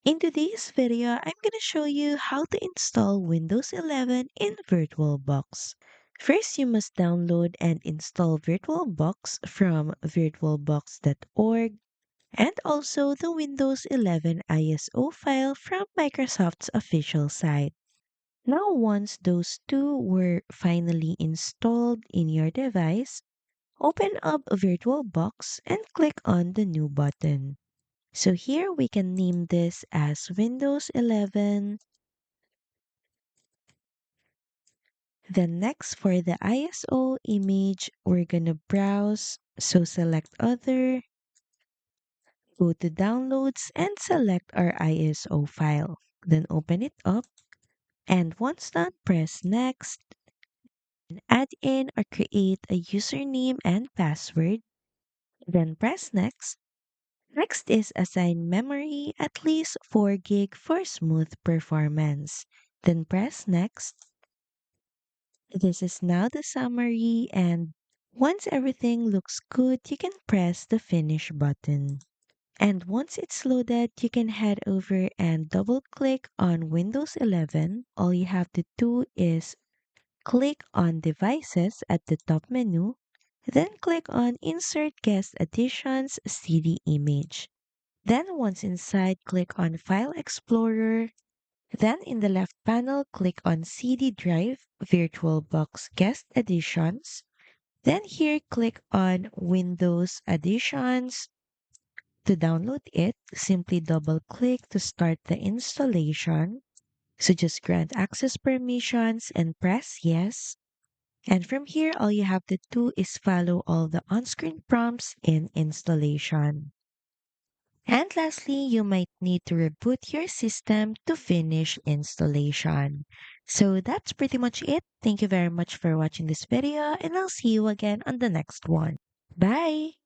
In today's video, I'm going to show you how to install Windows 11 in VirtualBox. First, you must download and install VirtualBox from virtualbox.org and also the Windows 11 ISO file from Microsoft's official site. Now, once those two were finally installed in your device, open up VirtualBox and click on the New button. So here we can name this as Windows 11. Then next for the ISO image, we're gonna browse. So select Other, go to Downloads and select our ISO file. Then open it up and once done, press Next. Add in or create a username and password. Then press Next. Next is assign memory at least 4 gig for smooth performance. Then press Next. This is now the summary, and once everything looks good, you can press the Finish button. And once it's loaded, you can head over and double click on Windows 11. All you have to do is click on Devices at the top menu, then click on Insert Guest Additions CD Image. Then once inside, click on File Explorer. Then in the left panel, click on CD Drive, VirtualBox Guest Editions. Then here, click on Windows Editions. To download it, simply double click to start the installation. So just grant access permissions and press yes. And from here, all you have to do is follow all the on-screen prompts in installation. And lastly, you might need to reboot your system to finish installation. So that's pretty much it. Thank you very much for watching this video and I'll see you again on the next one. Bye!